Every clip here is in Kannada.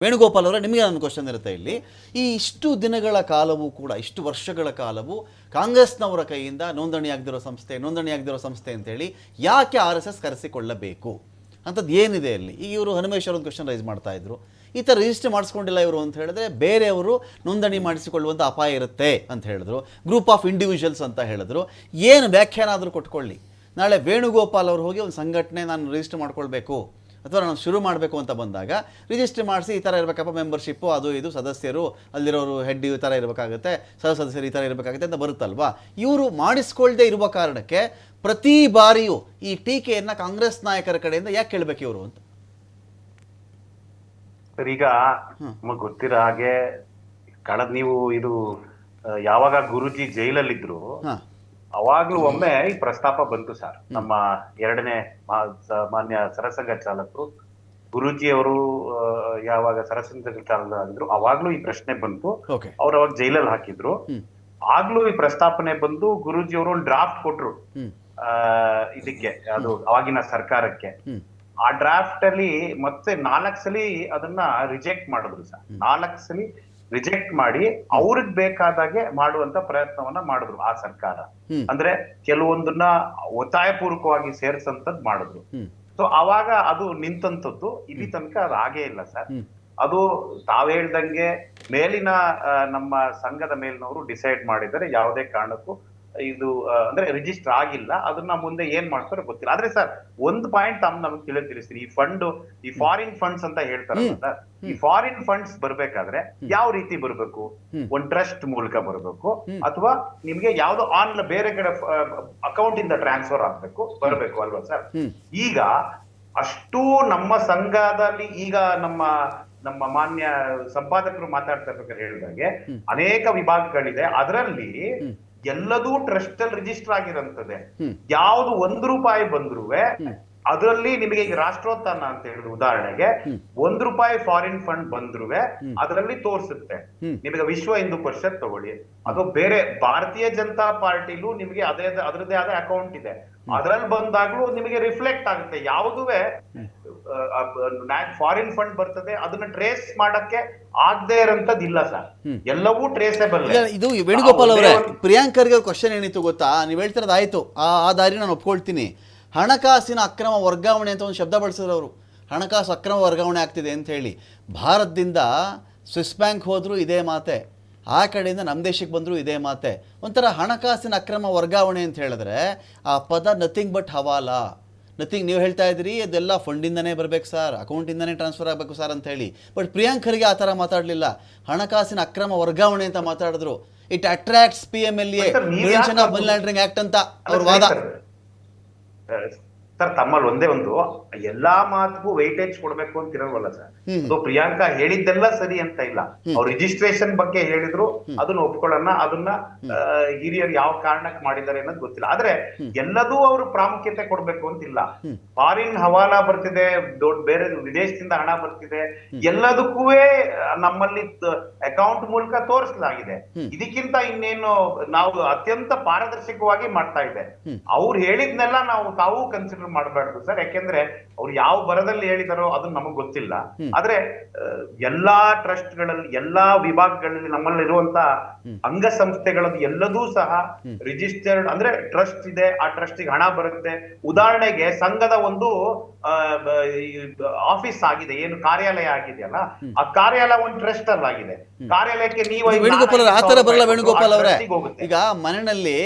ವೇಣುಗೋಪಾಲ್ ಅವರೇ, ನಿಮಗೆ ನನ್ನ ಕ್ವಶನ್ ಇರುತ್ತೆ ಇಲ್ಲಿ. ಈ ಇಷ್ಟು ದಿನಗಳ ಕಾಲವೂ ಕೂಡ, ಇಷ್ಟು ವರ್ಷಗಳ ಕಾಲವೂ ಕಾಂಗ್ರೆಸ್ನವರ ಕೈಯಿಂದ ನೋಂದಣಿಯಾಗದಿರೋ ಸಂಸ್ಥೆ ಅಂತೇಳಿ ಯಾಕೆ RSS ಕರೆಸಿಕೊಳ್ಳಬೇಕು ಅಂಥದ್ದು ಏನಿದೆ ಅಲ್ಲಿ? ಈಗ ಇವರು ಹನುಮೇಶ್ ಅವರೊಂದು ಕ್ವಶನ್ ರೈಸ್ ಮಾಡ್ತಾ ಇದ್ರು, ಈ ಥರ ರಿಜಿಸ್ಟರ್ ಮಾಡಿಸ್ಕೊಂಡಿಲ್ಲ ಇವರು ಅಂತ ಹೇಳಿದ್ರೆ ಬೇರೆಯವರು ನೋಂದಣಿ ಮಾಡಿಸಿಕೊಳ್ಳುವಂಥ ಅಪಾಯ ಇರುತ್ತೆ ಅಂತ ಹೇಳಿದ್ರು. ಗ್ರೂಪ್ ಆಫ್ ಇಂಡಿವಿಜುವಲ್ಸ್ ಅಂತ ಹೇಳಿದ್ರು. ಏನು ವ್ಯಾಖ್ಯಾನ ಆದರೂ ಕೊಟ್ಕೊಳ್ಳಿ, ನಾಳೆ ವೇಣುಗೋಪಾಲ್ ಅವರು ಹೋಗಿ ಒಂದು ಸಂಘಟನೆ ನಾನು ರಿಜಿಸ್ಟರ್ ಮಾಡ್ಕೊಳ್ಬೇಕು ಅಥವಾ ನಾನು ಶುರು ಮಾಡಬೇಕು ಅಂತ ಬಂದಾಗ ರಿಜಿಸ್ಟರ್ ಮಾಡಿಸಿ ಈ ಥರ ಇರಬೇಕಪ್ಪ, ಮೆಂಬರ್ಶಿಪ್ಪು ಅದು ಇದು, ಸದಸ್ಯರು ಅಲ್ಲಿರೋರು ಹೆಡ್ ಈ ಥರ ಇರಬೇಕಾಗುತ್ತೆ, ಸದಸ್ಯರು ಈ ಥರ ಇರಬೇಕಾಗುತ್ತೆ ಅಂತ ಬರುತ್ತಲ್ವಾ. ಇವರು ಮಾಡಿಸ್ಕೊಳ್ದೇ ಇರುವ ಕಾರಣಕ್ಕೆ ಪ್ರತಿ ಬಾರಿಯೂ ಈ ಟೀಕೆಯನ್ನು ಕಾಂಗ್ರೆಸ್ ನಾಯಕರ ಕಡೆಯಿಂದ ಯಾಕೆ ಕೇಳಬೇಕು ಇವರು ಅಂತ? ಸರ್, ಈಗ ನಮಗೆ ಗೊತ್ತಿರೋ ಹಾಗೆ ನೀವು ಇದು ಯಾವಾಗ ಗುರುಜಿ ಜೈಲಲ್ಲಿದ್ರು ಅವಾಗ್ಲೂ ಒಮ್ಮೆ ಈ ಪ್ರಸ್ತಾಪ ಬಂತು ಸರ್. ನಮ್ಮ ಎರಡನೇ ಮಾನ್ಯ ಸರಸಂಘ ಚಾಲಕರು ಗುರೂಜಿ ಅವರು ಯಾವಾಗ ಸರಸಂಘ ಚಾಲಕರಾಗಿದ್ರು ಅವಾಗ್ಲೂ ಈ ಪ್ರಶ್ನೆ ಬಂತು. ಅವ್ರು ಅವಾಗ ಜೈಲಲ್ಲಿ ಹಾಕಿದ್ರು. ಆಗ್ಲೂ ಈ ಪ್ರಸ್ತಾಪನೆ ಬಂದು ಗುರೂಜಿ ಅವರು ಒಂದು ಡ್ರಾಫ್ಟ್ ಕೊಟ್ರು ಇದಕ್ಕೆ, ಅದು ಅವಾಗಿನ ಸರ್ಕಾರಕ್ಕೆ. ಆ ಡ್ರಾಫ್ಟ್ ಅಲ್ಲಿ ಮತ್ತೆ 4 ಸಲ ಅದನ್ನ ರಿಜೆಕ್ಟ್ ಮಾಡಿದ್ರು ಸರ್. 4 ಸಲ ರಿಜೆಕ್ಟ್ ಮಾಡಿ ಅವ್ರಿಗೆ ಬೇಕಾದಾಗೆ ಮಾಡುವಂತ ಪ್ರಯತ್ನವನ್ನ ಮಾಡಿದ್ರು ಆ ಸರ್ಕಾರ. ಅಂದ್ರೆ ಕೆಲವೊಂದನ್ನ ಒತ್ತಾಯ ಪೂರ್ವಕವಾಗಿ ಸೇರ್ಸಂತದ್ ಮಾಡಿದ್ರು. ಸೊ ಅವಾಗ ಅದು ನಿಂತಂತದ್ದು. ಇಲ್ಲಿ ತನಕ ಅದು ಆಗೇ ಇಲ್ಲ ಸರ್. ಅದು ತಾವ್ ಹೇಳ್ದಂಗೆ ಮೇಲಿನ ನಮ್ಮ ಸಂಘದ ಮೇಲಿನವರು ಡಿಸೈಡ್ ಮಾಡಿದರೆ ಯಾವುದೇ ಕಾರಣಕ್ಕೂ ಇದು ಅಂದ್ರೆ ರಿಜಿಸ್ಟರ್ ಆಗಿಲ್ಲ. ಅದನ್ನ ಮುಂದೆ ಏನ್ ಮಾಡ್ತಾರೋ ಗೊತ್ತಿಲ್ಲ. ಆದ್ರೆ ಸರ್, ಒಂದು ಪಾಯಿಂಟ್ ನಮ್ಗೆ ತಿಳಿಸ್ತೀನಿ. ಈ ಫಾರಿನ್ ಫಂಡ್ಸ್ ಅಂತ ಹೇಳ್ತಾರಲ್ಲ ಸರ್, ಈ ಫಾರಿನ್ ಫಂಡ್ಸ್ ಬರ್ಬೇಕಾದ್ರೆ ಯಾವ ರೀತಿ ಬರ್ಬೇಕು? ಒಂದ್ ಟ್ರಸ್ಟ್ ಮೂಲಕ ಬರ್ಬೇಕು ಅಥವಾ ನಿಮ್ಗೆ ಯಾವ್ದೋ ಬೇರೆ ಕಡೆ ಅಕೌಂಟ್ ಇಂದ ಟ್ರಾನ್ಸ್ಫರ್ ಆಗ್ಬೇಕು, ಬರ್ಬೇಕು ಅಲ್ವಾ ಸರ್? ಈಗ ಅಷ್ಟು ನಮ್ಮ ಸಂಘದಲ್ಲಿ ಈಗ ನಮ್ಮ ಮಾನ್ಯ ಸಂಪಾದಕರು ಮಾತಾಡ್ತಾ ಇರ್ಬೇಕಾದ್ರೆ ಹೇಳಿದಾಗೆ ಅನೇಕ ವಿಭಾಗಗಳಿದೆ. ಅದರಲ್ಲಿ ಎಲ್ಲದೂ ಟ್ರಸ್ಟ್ ಅಲ್ಲಿ ರಿಜಿಸ್ಟರ್ ಆಗಿರಂತದೆ. ಯಾವ್ದು ₹1 ಬಂದ್ರುವೆ ಅದರಲ್ಲಿ ನಿಮಗೆ ಈಗ ರಾಷ್ಟ್ರೋತ್ಥಾನ ಅಂತ ಹೇಳಿದ್ರು ಉದಾಹರಣೆಗೆ, ₹1 ಫಾರಿನ್ ಫಂಡ್ ಬಂದ್ರುವೆ ಅದರಲ್ಲಿ ತೋರಿಸುತ್ತೆ. ನಿಮಗೆ ವಿಶ್ವ ಹಿಂದೂ ಪರಿಷತ್ ತಗೊಳ್ಳಿ, ಅಥವಾ ಬೇರೆ ಭಾರತೀಯ ಜನತಾ ಪಾರ್ಟಿಲೂ ನಿಮಗೆ ಅದರದೇ ಆದ ಅಕೌಂಟ್ ಇದೆ. ಅದರಲ್ಲಿ ಬಂದಾಗ್ಲೂ ನಿಮಗೆ ರಿಫ್ಲೆಕ್ಟ್ ಆಗುತ್ತೆ. ಯಾವುದುವೆ ಫಾರಿನ್ ಫಂಡ್ ಬರ್ತದೆ ಅದನ್ನ ಟ್ರೇಸ್ ಮಾಡಕ್ಕೆ ಆಗದೆ ಇರೋಂಥದ್ದು ಇಲ್ಲ ಸರ್. ಎಲ್ಲವೂ ಟ್ರೇಸೇಬಲ್. ಇದು ವೇಣುಗೋಪಾಲ್ ಅವರೇ, ಪ್ರಿಯಾಂಕರ್ಗೆ ಕ್ವಶನ್ ಏನಿತ್ತು ಗೊತ್ತಾ? ನೀವು ಹೇಳ್ತಿರೋದು ಆಯ್ತು, ಆ ದಾರಿ ನಾನು ಒಪ್ಕೊಳ್ತೀನಿ. ಹಣಕಾಸಿನ ಅಕ್ರಮ ವರ್ಗಾವಣೆ ಅಂತ ಒಂದು ಶಬ್ದ ಬಳಸಿದ್ರು ಅವರು. ಹಣಕಾಸು ಅಕ್ರಮ ವರ್ಗಾವಣೆ ಆಗ್ತಿದೆ ಅಂತ ಹೇಳಿ. ಭಾರತದಿಂದ ಸ್ವಿಸ್ ಬ್ಯಾಂಕ್ ಹೋದರೂ ಇದೇ ಮಾತೆ, ಆ ಕಡೆಯಿಂದ ನಮ್ಮ ದೇಶಕ್ಕೆ ಬಂದರೂ ಇದೇ ಮಾತೆ. ಒಂಥರ ಹಣಕಾಸಿನ ಅಕ್ರಮ ವರ್ಗಾವಣೆ ಅಂತ ಹೇಳಿದ್ರೆ ಆ ಪದ ನಥಿಂಗ್ ಬಟ್ ಹವಾಲಾ. ನಥಿಂಗ್, ನೀವು ಹೇಳ್ತಾ ಇದ್ರಿ ಅದೆಲ್ಲ ಫಂಡಿಂದನೇ ಬರಬೇಕು ಸರ್, ಅಕೌಂಟಿಂದನೇ ಟ್ರಾನ್ಸ್ಫರ್ ಆಗಬೇಕು ಸರ್ ಅಂತ ಹೇಳಿ. ಬಟ್ ಪ್ರಿಯಾಂಕರ್ಗೆ ಆ ಥರ ಮಾತಾಡಲಿಲ್ಲ, ಹಣಕಾಸಿನ ಅಕ್ರಮ ವರ್ಗಾವಣೆ ಅಂತ ಮಾತಾಡಿದ್ರು. It attracts PMLA, prevention of money laundering act ಅಂತ ಅವ್ರ ವಾದ. ಸರ್, ತಮ್ಮಲ್ಲಿ ಒಂದೇ ಒಂದು ಎಲ್ಲಾ ಮಾತಿಗೂ ವೈಟೇಜ್ ಕೊಡ್ಬೇಕು ಅಂತ ಇರೋಲ್ವಲ್ಲ ಸರ್. ಅದು ಪ್ರಿಯಾಂಕಾ ಹೇಳಿದ್ದೆಲ್ಲ ಸರಿ ಅಂತ ಇಲ್ಲ. ಅವ್ರು ರಿಜಿಸ್ಟ್ರೇಷನ್ ಬಗ್ಗೆ ಹೇಳಿದ್ರು, ಅದನ್ನ ಒಪ್ಕೊಳ್ಳೋಣ. ಅದನ್ನ ಹಿರಿಯರು ಯಾವ ಕಾರಣಕ್ಕೆ ಮಾಡಿದ್ದಾರೆ ಅನ್ನೋದು ಗೊತ್ತಿಲ್ಲ. ಆದ್ರೆ ಎಲ್ಲದೂ ಅವರು ಪ್ರಾಮುಖ್ಯತೆ ಕೊಡ್ಬೇಕು ಅಂತಿಲ್ಲ. ಫಾರಿನ್ ಹವಾಲಾ ಬರ್ತಿದೆ, ಬೇರೆ ವಿದೇಶದಿಂದ ಹಣ ಬರ್ತಿದೆ, ಎಲ್ಲದಕ್ಕೂ ನಮ್ಮಲ್ಲಿ ಅಕೌಂಟ್ ಮೂಲಕ ತೋರಿಸಲಾಗಿದೆ. ಇದಕ್ಕಿಂತ ಇನ್ನೇನು ನಾವು ಅತ್ಯಂತ ಪಾರದರ್ಶಕವಾಗಿ ಮಾಡ್ತಾ ಇದೆ. ಅವ್ರು ಹೇಳಿದ್ನೆಲ್ಲ ತಾವು ಕನ್ಸಿಡರ್ ಮಾಡಬಾರ್ದು ಸರ್. ಯಾಕೆಂದ್ರೆ ಅವ್ರು ಯಾವ ಬರದಲ್ಲಿ ಹೇಳಿದಾರೋ ಅದನ್ನ ನಮಗ್ ಗೊತ್ತಿಲ್ಲ. ಆದ್ರೆ ಎಲ್ಲಾ ಟ್ರಸ್ಟ್ ಗಳಲ್ಲಿ, ಎಲ್ಲಾ ವಿಭಾಗಗಳಲ್ಲಿ ನಮ್ಮಲ್ಲಿರುವಂತ ಅಂಗಸಂಸ್ಥೆಗಳದ್ದು ಎಲ್ಲದೂ ಸಹ ರಿಜಿಸ್ಟರ್ಡ್ ಅಂದ್ರೆ ಟ್ರಸ್ಟ್ ಇದೆ. ಆ ಟ್ರಸ್ಟ್ ಗೆ ಹಣ ಬರುತ್ತೆ. ಉದಾಹರಣೆಗೆ ಸಂಘದ ಒಂದು ಆಫೀಸ್ ಆಗಿದೆ, ಏನು ಕಾರ್ಯಾಲಯ ಆಗಿದೆಯಲ್ಲ, ಆ ಕಾರ್ಯಾಲಯ ಒಂದು ಟ್ರಸ್ಟ್ ಅಲ್ಲಿ ಆಗಿದೆ. ಕಾರ್ಯಾಲಯಕ್ಕೆ ನೀವು ವೇಣುಗೋಪಾಲ್ ಆ ತರ ಬರಲ್ಲ. ವೇಣುಗೋಪಾಲ್ ಅವರೇ, ಈಗ ಮನೆಯಲ್ಲಿ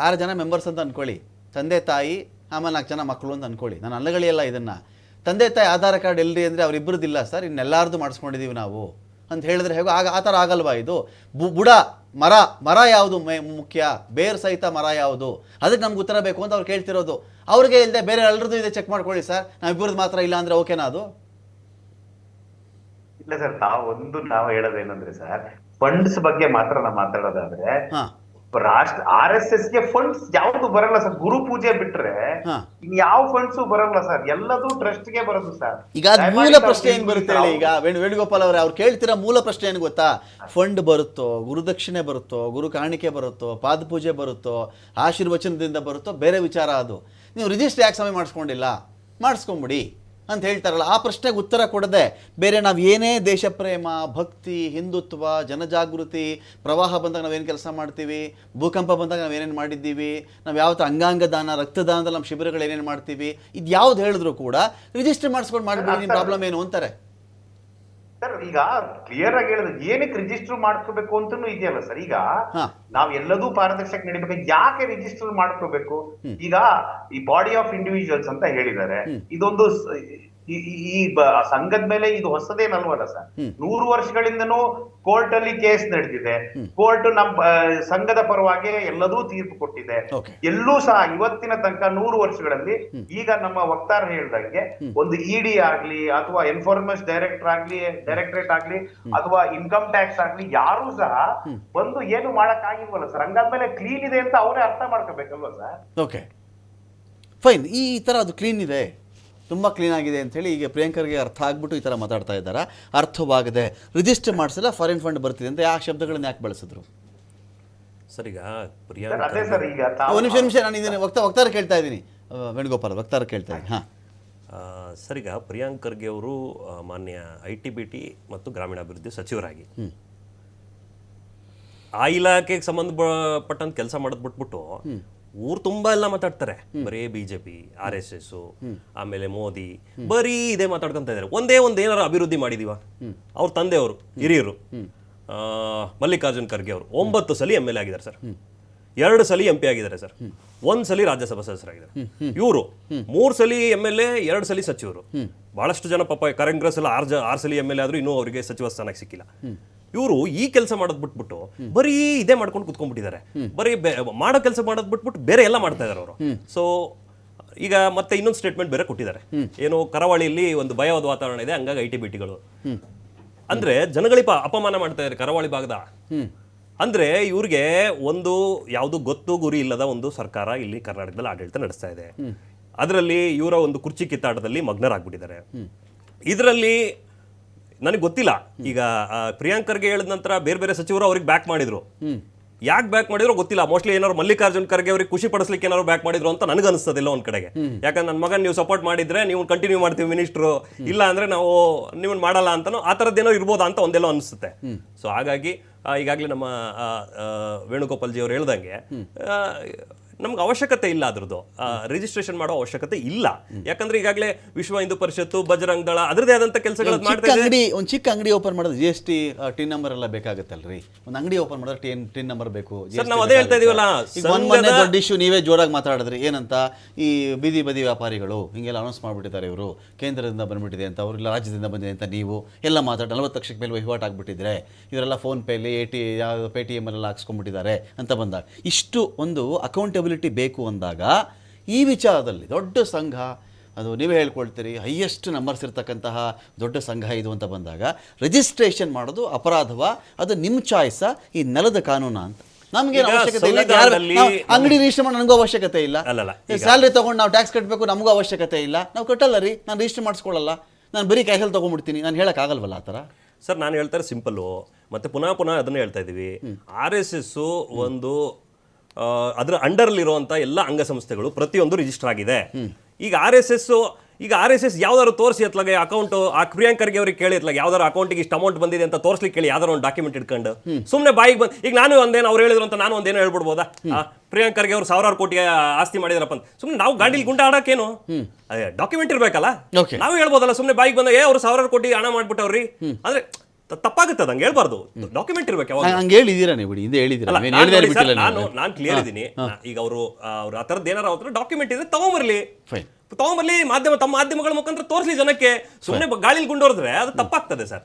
6 ಜನ ಮೆಂಬರ್ಸ್ ಅಂತ ಅನ್ಕೊಳ್ಳಿ, ತಂದೆ ತಾಯಿ ಆಮೇಲೆ 4 ಜನ ಮಕ್ಕಳು ಅಂತ ಅನ್ಕೊಳ್ಳಿ. ನಾನು ಅಲ್ಲಗಳಿಯಲ್ಲ ಇದನ್ನ. ತಂದೆ ತಾಯಿ ಆಧಾರ್ ಕಾರ್ಡ್ ಎಲ್ರಿ ಅಂದರೆ ಅವರಿಬ್ಬರದಿಲ್ಲ ಸರ್, ಇನ್ನೆಲ್ಲಾರ್ದು ಮಾಡಿಸ್ಕೊಂಡಿದ್ದೀವಿ ನಾವು ಅಂತ ಹೇಳಿದ್ರೆ ಹೇಗೋ ಆ ಥರ ಆಗಲ್ವಾ ಇದು? ಬುಡ ಮರ ಯಾವುದು ಮುಖ್ಯ, ಬೇರ್ ಸಹಿತ ಮರ ಯಾವುದು, ಅದಕ್ಕೆ ನಮ್ಗೆ ಉತ್ತರ ಬೇಕು ಅಂತ ಅವ್ರು ಕೇಳ್ತಿರೋದು. ಅವ್ರಿಗೆ ಇಲ್ಲದೆ ಬೇರೆ ಎಲ್ಲರದ್ದು ಇದೆ ಚೆಕ್ ಮಾಡ್ಕೊಳ್ಳಿ ಸರ್, ನಾವಿಬ್ಬರದ್ದು ಮಾತ್ರ ಇಲ್ಲ ಅಂದ್ರೆ ಓಕೆನಾ ಅದು? ಇಲ್ಲ ಸರ್, ನಾವು ಹೇಳೋದೇನಂದ್ರೆ ಸರ್, ಫಂಡ್ಸ್ ಬಗ್ಗೆ ಮಾತ್ರ ನಾವು ಮಾತಾಡೋದಾದ್ರೆ RSS ಗೆ ಫಂಡ್ಸ್ ಯಾವ್ದು ಬರಲ್ಲ ಸರ್. ಗುರು ಪೂಜೆ ಬಿಟ್ರೆ ಇನ್ ಯಾವ ಫಂಡ್ಸ್ ಬರಲ್ಲ ಸರ್. ಎಲ್ಲದೂ ಟ್ರಸ್ಟ್ ಗೆ ಬರೋದು ಸರ್. ಈಗ ಮೂಲ ಪ್ರಶ್ನೆ ಏನ್ ಬರುತ್ತೆ ಹೇಳಿ? ಈಗ ವೇಣುಗೋಪಾಲ್ ಅವರೇ, ಅವ್ರು ಕೇಳ್ತಿರೋ ಮೂಲ ಪ್ರಶ್ನೆ ಏನ್ ಗೊತ್ತಾ? ಫಂಡ್ ಬರುತ್ತೋ, ಗುರುದಕ್ಷಿಣೆ ಬರುತ್ತೋ, ಗುರು ಕಾಣಿಕೆ ಬರುತ್ತೋ, ಪಾದ ಪೂಜೆ ಬರುತ್ತೋ, ಆಶೀರ್ವಚನದಿಂದ ಬರುತ್ತೋ, ಬೇರೆ ವಿಚಾರ ಅದು. ನೀವು ರಿಜಿಸ್ಟರ್ ಯಾಕೆ ಸಮಯ ಮಾಡಿಸ್ಕೊಂಡಿಲ್ಲ? ಮಾಡಿಸ್ಕೊಂಬಿಡಿ. ಅಂತ ಹೇಳ್ತಾರಲ್ಲ, ಆ ಪ್ರಶ್ನೆಗೆ ಉತ್ತರ ಕೊಡದೆ ಬೇರೆ ನಾವು ಏನೇ ದೇಶ ಪ್ರೇಮ, ಭಕ್ತಿ, ಹಿಂದುತ್ವ, ಜನಜಾಗೃತಿ, ಪ್ರವಾಹ ಬಂದಾಗ ನಾವೇನು ಕೆಲಸ ಮಾಡ್ತೀವಿ, ಭೂಕಂಪ ಬಂದಾಗ ನಾವೇನೇನು ಮಾಡಿದ್ದೀವಿ, ನಾವು ಯಾವತ್ತು ಅಂಗಾಂಗ ದಾನ, ರಕ್ತದಾನದಲ್ಲಿ ನಮ್ಮ ಶಿಬಿರಗಳು ಏನೇನು ಮಾಡ್ತೀವಿ, ಇದು ಯಾವ್ದು ಹೇಳಿದ್ರು ಕೂಡ ರಿಜಿಸ್ಟರ್ ಮಾಡಿಸ್ಕೊಂಡು ಮಾಡಿಬಿಡಿ, ನಿಮ್ಮ ಪ್ರಾಬ್ಲಮ್ ಏನು ಅಂತಾರೆ. ಸರ್ ಈಗ ಕ್ಲಿಯರ್ ಆಗಿ ಹೇಳಿದ್ರೆ ಏನಕ್ಕೆ ರಿಜಿಸ್ಟರ್ ಮಾಡ್ಕೋಬೇಕು ಅಂತಾನು ಇದೆಯಲ್ಲ ಸರ್. ಈಗ ನಾವ್ ಎಲ್ಲದೂ ಪಾರದರ್ಶಕ ನಡಿಬೇಕು, ಯಾಕೆ ರಿಜಿಸ್ಟರ್ ಮಾಡ್ಕೋಬೇಕು? ಈಗ ಈ ಬಾಡಿ ಆಫ್ ಇಂಡಿವಿಜುವಲ್ಸ್ ಅಂತ ಹೇಳಿದ್ದಾರೆ, ಇದೊಂದು ಈ ಸಂಘದ ಮೇಲೆ ಇದು ಹೊಸದೇನಲ್ವಲ್ಲ ಸರ್. 100 ವರ್ಷಗಳಿಂದನೂ ಕೋರ್ಟ್ ಅಲ್ಲಿ ಕೇಸ್ ನಡೆದಿದೆ, ಕೋರ್ಟ್ ನಮ್ಮ ಸಂಘದ ಪರವಾಗಿ ಎಲ್ಲದೂ ತೀರ್ಪು ಕೊಟ್ಟಿದೆ. ಎಲ್ಲೂ ಸಹ ಇವತ್ತಿನ ತನಕ 100 ವರ್ಷಗಳಲ್ಲಿ ಈಗ ನಮ್ಮ ವಕ್ತಾರ ಹೇಳ್ದಂಗೆ ಒಂದು ಇಡಿ ಆಗ್ಲಿ ಅಥವಾ ಎನ್ಫೋರ್ಸ್ಮೆಂಟ್ ಡೈರೆಕ್ಟರೇಟ್ ಆಗ್ಲಿ ಅಥವಾ ಇನ್ಕಮ್ ಟ್ಯಾಕ್ಸ್ ಆಗ್ಲಿ ಯಾರು ಸಹ ಬಂದು ಏನು ಮಾಡಕ್ ಆಗಿಲ್ವಲ್ಲ ಸರ್. ಹಂಗಾದ್ಮೇಲೆ ಕ್ಲೀನ್ ಇದೆ ಅಂತ ಅವರೇ ಅರ್ಥ ಮಾಡ್ಕೋಬೇಕಲ್ವ ಸರ್. ಓಕೆ ಫೈನ್, ಈ ತರ ಅದು ಕ್ಲೀನ್ ಇದೆ, ತುಂಬ ಕ್ಲೀನ್ ಆಗಿದೆ ಅಂಥೇಳಿ ಈಗ ಪ್ರಿಯಾಂಕರ್ಗೆ ಅರ್ಥ ಆಗ್ಬಿಟ್ಟು ಈ ಥರ ಮಾತಾಡ್ತಾ ಇದ್ದಾರೆ. ಅರ್ಥವಾಗದೆ ರಿಜಿಸ್ಟರ್ ಮಾಡಿಸಿಲ್ಲ, ಫಾರಿನ್ ಫಂಡ್ ಬರ್ತಿದೆ ಅಂತ ಯಾವ ಶಬ್ದಗಳನ್ನ ಯಾಕೆ ಬಳಸಿದ್ರು ಸರ್? ಈಗ ಒಂದು ನಿಮಿಷ ನಾನು ಇದನ್ನು ವಕ್ತಾರ ಕೇಳ್ತಾ ಇದ್ದೀನಿ, ವೇಣುಗೋಪಾಲ್ ವಕ್ತಾರ ಕೇಳ್ತಾ ಇದ್ದೀನಿ. ಸರ್, ಈಗ ಪ್ರಿಯಾಂಕ್ ಖರ್ಗೆ ಅವರು ಮಾನ್ಯ ITBT ಮತ್ತು ಗ್ರಾಮೀಣಾಭಿವೃದ್ಧಿ ಸಚಿವರಾಗಿ ಆ ಇಲಾಖೆಗೆ ಸಂಬಂಧಪಟ್ಟಂತ ಕೆಲಸ ಮಾಡೋದ್ ಬಿಟ್ಬಿಟ್ಟು ಊರು ತುಂಬಾ ಎಲ್ಲ ಮಾತಾಡ್ತಾರೆ. ಬರೀ BJP, RSS, ಆಮೇಲೆ ಮೋದಿ, ಬರೀ ಇದೇ ಮಾತಾಡ್ಕೊಂತ ಇದಾರೆ. ಒಂದ್ ಏನಾರು ಅಭಿವೃದ್ಧಿ ಮಾಡಿದೀವ? ಅವ್ರ ತಂದೆಯವರು ಹಿರಿಯರು ಮಲ್ಲಿಕಾರ್ಜುನ್ ಖರ್ಗೆ ಅವರು 9 ಸಲ MLA ಆಗಿದ್ದಾರೆ ಸರ್, 2 ಸಲ MP ಆಗಿದ್ದಾರೆ ಸರ್, 1 ಸಲ ರಾಜ್ಯಸಭಾ ಸದಸ್ಯರಾಗಿದ್ದಾರೆ. ಇವರು 3 ಸಲ MLA, 2 ಸಲ ಸಚಿವರು. ಬಹಳಷ್ಟು ಜನ ಪಾಪ ಕಾಂಗ್ರೆಸ್ ಎಲ್ಲ 6 ಸಲ MLA ಆದ್ರೂ ಇನ್ನೂ ಅವರಿಗೆ ಸಚಿವ ಸ್ಥಾನಕ್ಕೆ ಸಿಕ್ಕಿಲ್ಲ. ಇವರು ಈ ಕೆಲಸ ಮಾಡೋದ್ ಬಿಟ್ಬಿಟ್ಟು ಬರೀ ಇದೇ ಮಾಡ್ಕೊಂಡು ಕುತ್ಕೊಂಡ್ಬಿಟ್ಟಿದ್ದಾರೆ. ಬರೀ ಮಾಡೋ ಕೆಲಸ ಮಾಡೋದ್ ಬಿಟ್ಬಿಟ್ಟು ಬೇರೆ ಎಲ್ಲ ಮಾಡ್ತಾ ಇದಾರೆ ಅವರು. ಸೊ ಈಗ ಮತ್ತೆ ಇನ್ನೊಂದು ಸ್ಟೇಟ್ಮೆಂಟ್ ಬೇರೆ ಕೊಟ್ಟಿದ್ದಾರೆ, ಏನು ಕರಾವಳಿಯಲ್ಲಿ ಒಂದು ಭಯವಾದ ವಾತಾವರಣ ಇದೆ, ಹಂಗಾಗಿ ITBTಗಳು ಅಂದ್ರೆ ಜನಗಳಿಗೆ ಅಪಮಾನ ಮಾಡ್ತಾ ಇದ್ದಾರೆ ಕರಾವಳಿ ಭಾಗದ. ಅಂದ್ರೆ ಇವ್ರಿಗೆ ಒಂದು ಯಾವುದು ಗೊತ್ತು ಗುರಿ ಇಲ್ಲದ ಒಂದು ಸರ್ಕಾರ ಇಲ್ಲಿ ಕರ್ನಾಟಕದಲ್ಲಿ ಆಡಳಿತ ನಡೆಸ್ತಾ ಇದೆ. ಅದರಲ್ಲಿ ಇವರ ಒಂದು ಕುರ್ಚಿ ಕಿತ್ತಾಟದಲ್ಲಿ ಮಗ್ನರಾಗ್ಬಿಟ್ಟಿದ್ದಾರೆ. ಇದರಲ್ಲಿ ನನಗೆ ಗೊತ್ತಿಲ್ಲ, ಈಗ ಪ್ರಿಯಾಂಕ್ ಖರ್ಗೆ ಹೇಳಿದ ನಂತರ ಬೇರೆ ಬೇರೆ ಸಚಿವರು ಅವ್ರಿಗೆ ಬ್ಯಾಕ್ ಮಾಡಿದ್ರು. ಯಾಕೆ ಬ್ಯಾಕ್ ಮಾಡಿದ್ರು ಗೊತ್ತಿಲ್ಲ. ಮೋಸ್ಟ್ಲಿ ಏನಾದ್ರು ಮಲ್ಲಿಕಾರ್ಜುನ್ ಖರ್ಗೆ ಅವ್ರಿಗೆ ಖುಷಿ ಪಡಿಸ್ಲಿಕ್ಕೆ ಏನಾದ್ರು ಬ್ಯಾಕ್ ಮಾಡಿದ್ರು ಅಂತ ನನಗೆ ಅನಿಸ್ತದಿಲ್ಲ ಒಂದ್ ಕಡೆಗೆ. ಯಾಕಂದ್ರೆ ನನ್ನ ಮಗನ್ ನೀವು ಸಪೋರ್ಟ್ ಮಾಡಿದ್ರೆ ನೀವು ಕಂಟಿನ್ಯೂ ಮಾಡ್ತೀವಿ ಮಿನಿಸ್ಟ್ರು, ಇಲ್ಲ ಅಂದ್ರೆ ನಾವು ನೀವನ್ ಮಾಡಲ್ಲ ಅಂತಾನು ಆ ಥರದ್ದೇನೋ ಇರ್ಬೋದಾ ಅಂತ ಒಂದೆಲ್ಲೋ ಅನಿಸುತ್ತೆ. ಸೊ ಹಾಗಾಗಿ ಈಗಾಗಲೇ ನಮ್ಮ ವೇಣುಗೋಪಾಲ್ ಜಿ ಅವರು ಹೇಳ್ದಂಗೆ ನಮ್ಗೆ ಅವಶ್ಯಕತೆ ಇಲ್ಲ ಅದ್ರದ್ದು ರಿಜಿಸ್ಟ್ರೇಷನ್ ಮಾಡೋ ಅವಶ್ಯಕತೆ ಇಲ್ಲ. ಯಾಕಂದ್ರೆ ಈಗಾಗಲೇ ವಿಶ್ವ ಹಿಂದೂ ಪರಿಷತ್ತು, ಬಜರಂಗ್ ದಳ ಅದರದೇ ಆದಂತ ಕೆಲಸಗಳು ಮಾಡ್ತಾ ಇದೆ. ಒಂದು ಚಿಕ್ಕ ಅಂಗಡಿ ಓಪನ್ ಮಾಡೋದು GST ಟಿನ್ ನಂಬರ್ ಎಲ್ಲ ಬೇಕಾಗುತ್ತಲ್ರಿ. ಒಂದು ಅಂಗಡಿ ಓಪನ್ ಮಾಡಿದ್ರೆ ಟಿನ್ ನಂಬರ್ ಬೇಕು. ಸರ್ ನಾವು ಅದೇ ಹೇಳ್ತಾ ಇದೀವಲ್ಲ, ಮೊನ್ನೆ ದೊಡ್ಡ ಇಶ್ಯೂ ನೀವೇ ಜೋರಾಗಿ ಮಾತಾಡಿದ್ರಿ, ಏನಂತ ಈ ಬೀದಿ ಬದಿ ವ್ಯಾಪಾರಿಗಳು ಹಿಂಗೆಲ್ಲ ಅನೌನ್ಸ್ ಮಾಡ್ಬಿಟ್ಟಿದ್ದಾರೆ, ಇವರು ಕೇಂದ್ರದಿಂದ ಬಂದ್ಬಿಟ್ಟಿದೆ ಅಂತ, ಅವರೆಲ್ಲ ರಾಜ್ಯದಿಂದ ಬಂದಿದೆ ಅಂತ ನೀವು ಎಲ್ಲ ಮಾತಾಡಿ 40 ಲಕ್ಷಕ್ಕೆ ಮೇಲೆ ವಹಿವಾಟು ಆಗ್ಬಿಟ್ಟಿದ್ರೆ, ಇವರೆಲ್ಲ ಫೋನ್ ಪೇಲಿ Paytm ಎಲ್ಲ ಹಾಕ್ಸ್ಕೊಂಡ್ಬಿಟ್ಟಿದ್ದಾರೆ ಅಂತ ಬಂದಾಗ, ಇಷ್ಟು ಒಂದು ಅಕೌಂಟಬಿಲಿಟಿ ಬೇಕು ಅಂದಾಗ ಈ ವಿಚಾರದಲ್ಲಿ ದೊಡ್ಡ ಸಂಘ, ಅದು ನೀವೇ ಹೇಳ್ಕೊಳ್ತೀರಿ ಹೈಯೆಸ್ಟ್ ನಂಬರ್ಸ್ ಇರ್ತಕ್ಕಂತಹ ದೊಡ್ಡ ಸಂಘ ಇದು ಅಂತ ಬಂದಾಗ ರಿಜಿಸ್ಟ್ರೇಷನ್ ಮಾಡೋದು ಅಪರಾಧವ? ಅದು ನಿಮ್ಮ ಚಾಯ್ಸ? ಈ ನೆಲದ ಕಾನೂನ ಅಂತ ನಮ್ಗೇನು ಅವಶ್ಯಕತೆ ಇಲ್ಲ. ಅಂಗಡಿ ರಿಜಿಸ್ಟರ್ ಮಾಡಿ ನನಗೂ ಅವಶ್ಯಕತೆ ಇಲ್ಲ. ಸ್ಯಾಲ್ರಿ ತಗೊಂಡು ನಾವು ಟ್ಯಾಕ್ಸ್ ಕಟ್ಟಬೇಕು, ನಮಗೂ ಅವಶ್ಯಕತೆ ಇಲ್ಲ. ನಾವು ಕಟ್ಟಲ್ಲ ರೀ, ನಾನು ರಿಜಿಸ್ಟರ್ ಮಾಡಿಸ್ಕೊಳ್ಳಲ್ಲ, ನಾನು ಬರೀ ಕ್ಯಾಶಲ್ಲಿ ತೊಗೊಂಡ್ಬಿಡ್ತೀನಿ, ನಾನು ಹೇಳೋಕ್ಕಾಗಲ್ವಲ್ಲ ಆ ಥರ. ಸರ್ ನಾನು ಹೇಳ್ತಾರೆ ಸಿಂಪಲ್ಲು, ಮತ್ತೆ ಪುನಃ ಅದನ್ನೇ ಹೇಳ್ತಾ ಇದ್ದೀವಿ. RSS ಒಂದು ಅದರ ಅಂಡರ್ಲಿರುವಂಥ ಎಲ್ಲ ಅಂಗಸಂಸ್ಥೆಗಳು ಪ್ರತಿಯೊಂದು ರಿಜಿಸ್ಟರ್ ಆಗಿದೆ. ಈಗ RSS ಯಾವ್ದಾದ್ರು ತೋರಿಸಿ ಅತ್ಲಾಗೆ ಅಕೌಂಟ್ ಆ ಪ್ರಿಯಾಂಕ್ ಖರ್ಗೆ ಅವ್ರಿಗೆ ಕೇಳಿ ಅತ್ಲಾಗ ಯಾವ್ದಾರು ಅಕೌಂಟಿಗೆ ಇಷ್ಟು ಅಮೌಂಟ್ ಬಂದಿದೆ ಅಂತ ತೋರಿಸ್ಲಿಕ್ಕೆ ಕೇಳಿ ಯಾವ್ದಾರು ಒಂದು ಡಾಕ್ಯುಮೆಂಟ್ ಇಟ್ಕೊಂಡು ಸುಮ್ಮನೆ ಬಾಯಿಗೆ ಬಂದು ಈಗ ನಾನು ಒಂದೇನು ಅವ್ರು ಹೇಳಿದ್ರು ಅಂತ ನಾನು ಒಂದೇನೋ ಹೇಳ್ಬಿಡ್ಬೋದಾ? ಪ್ರಿಯಾಂಕ್ ಖರ್ಗೆ ಅವ್ರು 1000 ಕೋಟಿ ಆಸ್ತಿ ಮಾಡಿದಾರಪ್ಪ ಅಂತ ಸುಮ್ಮನೆ ನಾವು ಗಾಡಿಲಿ ಗುಂಡ ಆಡೋಕೇನು? ಡಾಕ್ಯುಮೆಂಟ್ ಇರ್ಬೇಕಲ್ಲ, ನಾವು ಹೇಳ್ಬೋದಲ್ಲ. ಸುಮ್ಮನೆ ಬಾಯಿಗೆ ಬಂದಾಗ ಅವ್ರು 1000 ಕೋಟಿ ಹಣ ಮಾಡ್ಬಿಟ್ಟವ್ರಿ ಅಂದ್ರೆ ತಪ್ಪಾಗುತ್ತೆ, ಹಂಗೆ ಹೇಳ್ಬಾರ್ದು. ಡಾಕ್ಯುಮೆಂಟ್ ಇರ್ಬೇಕು. ಹಂಗೆ ಹೇಳಿದೀರಾ ನೀವು? ನಾನು ಕ್ಲಿಯರ್ ಇದ್ದೀನಿ. ಈಗ ಅವರು ಆ ಥರದ್ದು ಏನಾರು ಅವ್ರ ಡಾಕ್ಯುಮೆಂಟ್ ಇದೆ ತಗೊಂಬರ್ಲಿ, ತಮ್ಮ ಮಾಧ್ಯಮಗಳ ಮುಖಾಂತರ ತೋರಿಸ್ಲಿ ಜನಕ್ಕೆ. ಸುಮ್ಮನೆ ಗಾಳಿಲಿ ಗುಂಡೋರ್ದ್ರೆ ಅದು ತಪ್ಪಾಗ್ತದೆ ಸರ್.